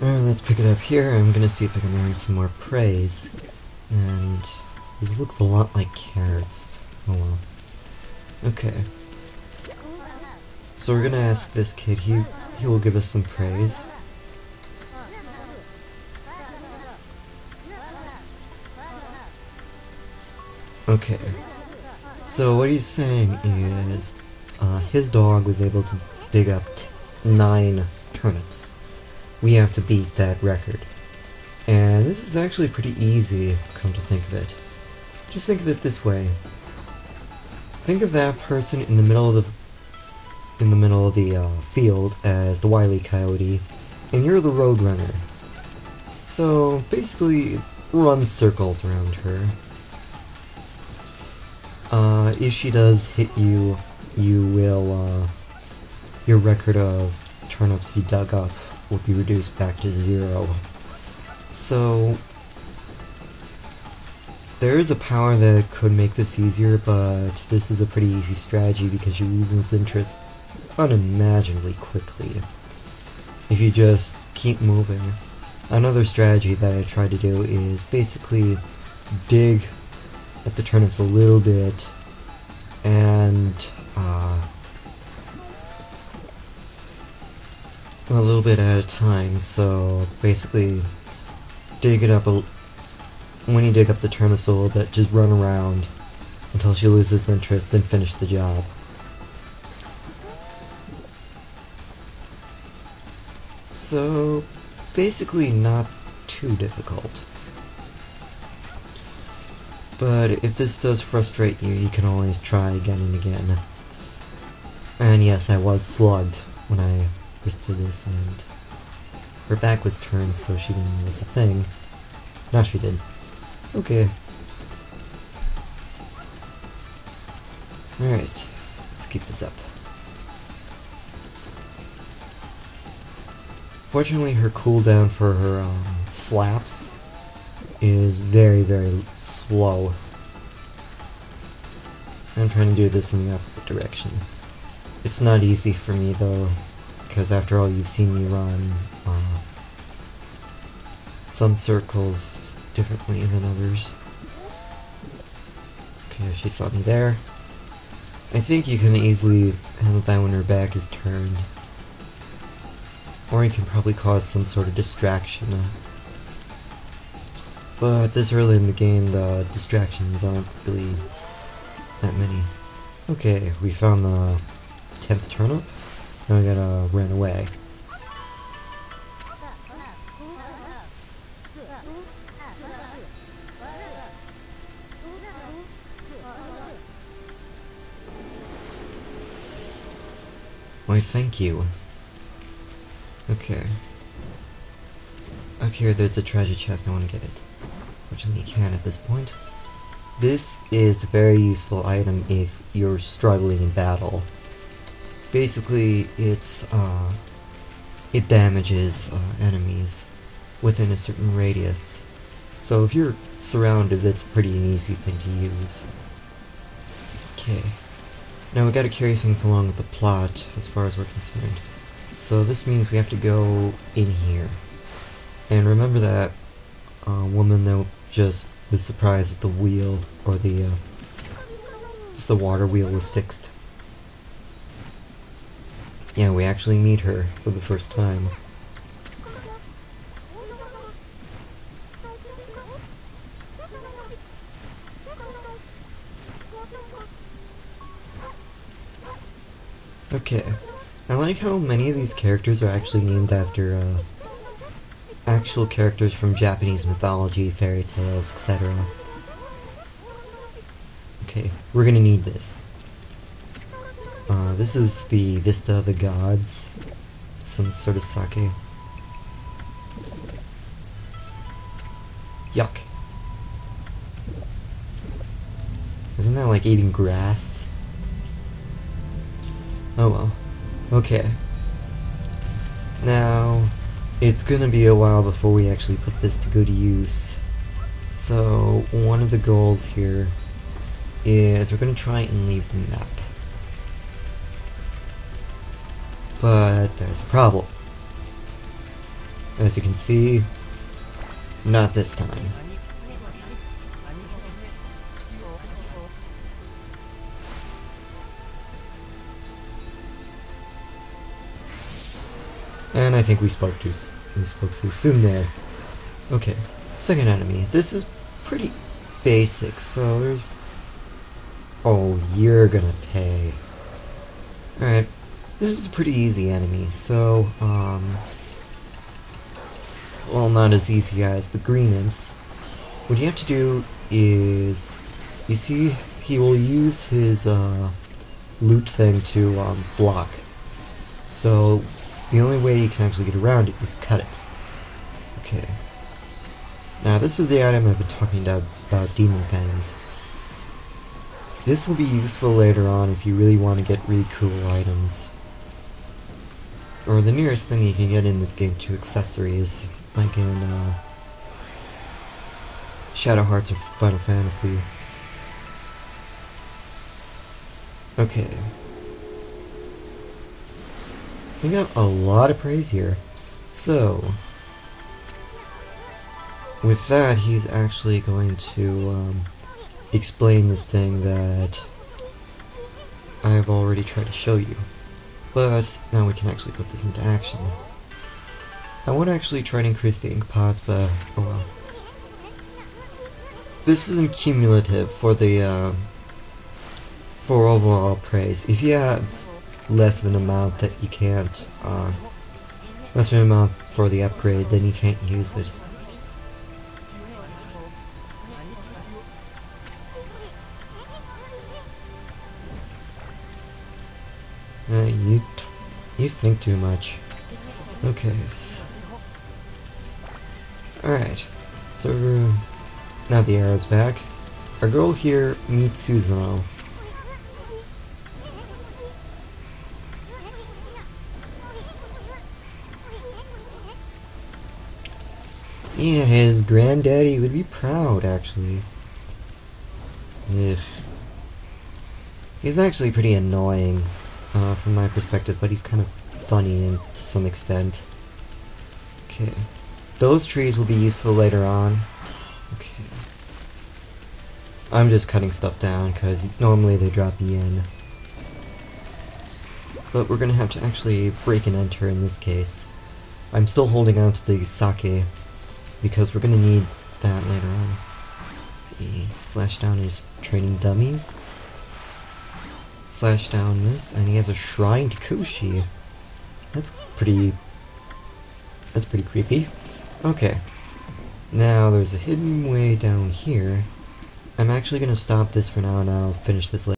Let's pick it up here. I'm gonna see if I can earn some more praise. And this looks a lot like carrots. Oh well. Okay. So we're gonna ask this kid. He will give us some praise. Okay. So what he's saying is his dog was able to dig up 9 turnips. We have to beat that record. And this is actually pretty easy, come to think of it. Just think of it this way. Think of that person in the middle of the field as the wily coyote, and you're the roadrunner. So basically, run circles around her. If she does hit you, you will your record of turnips you dug up will be reduced back to 0. So there is a power that could make this easier, but this is a pretty easy strategy because you lose his interest unimaginably quickly if you just keep moving. Another strategy that I try to do is basically dig at the turnips a little bit and a little bit at a time. So basically dig it up when you dig up the turnips a little bit, just run around until she loses interest, then finish the job. So basically not too difficult. But if this does frustrate you, you can always try again and again. And yes, I was slugged when I first did this, and her back was turned so she didn't notice a thing. Now she did. Okay. Alright, let's keep this up. Fortunately, her cooldown for her slaps is very, very slow. I'm trying to do this in the opposite direction. It's not easy for me though, because after all, you've seen me run some circles differently than others. Okay, she saw me there. I think you can easily handle that when her back is turned. Or you can probably cause some sort of distraction. But this early in the game, the distractions aren't really that many. Okay, we found the 10th turnip. Now we gotta run away. Why, thank you. Okay. Up here, there's a treasure chest. I want to get it. Fortunately, you can't at this point. This is a very useful item if you're struggling in battle. Basically, it damages enemies within a certain radius. So if you're surrounded, it's pretty an easy thing to use. Okay. Now we gotta carry things along with the plot as far as we're concerned. So this means we have to go in here. And remember that woman that just was surprised that the wheel, or the water wheel was fixed. Yeah, we actually meet her for the first time. Okay, I like how many of these characters are actually named after actual characters from Japanese mythology, fairy tales, etc. Okay, we're gonna need this. This is the Vista of the Gods, some sort of sake. Yuck. Isn't that like eating grass? Oh well. Okay. Now, it's gonna be a while before we actually put this to good use. So, one of the goals here is we're gonna try and leave the map. But there's a problem. As you can see, not this time. And I think we spoke too soon there. Okay, second enemy. This is pretty basic, so there's... Oh, you're gonna pay. Alright, this is a pretty easy enemy, so, well, not as easy as the green imps. What you have to do is, you see, he will use his, loot thing to, block. So, the only way you can actually get around it is cut it. Okay. Now, this is the item I've been talking about Demon Fangs. This will be useful later on if you really want to get really cool items. Or the nearest thing you can get in this game to accessories, like in Shadow Hearts or Final Fantasy. Okay. We got a lot of praise here. So, with that, he's actually going to explain the thing that I've already tried to show you. But now we can actually put this into action. I would actually try to increase the ink pots, but oh well. This isn't cumulative for the for overall praise. If you have less of an amount that you can't, less of an amount for the upgrade, then you can't use it. You think too much. Okay. Alright. So, now the arrow's back. Our goal here, meet Susanoo. Yeah, his granddaddy would be proud, actually. Ugh. He's actually pretty annoying, from my perspective, but he's kind of funny and to some extent. Okay. Those trees will be useful later on. Okay. I'm just cutting stuff down, because normally they drop you in. But we're gonna have to actually break and enter in this case. I'm still holding on to the sake, because we're gonna need that later on. Let's see. Slash down his training dummies. Slash down this, and he has a shrine to Kushi. That's pretty creepy. Okay. Now there's a hidden way down here. I'm actually gonna stop this for now and I'll finish this later.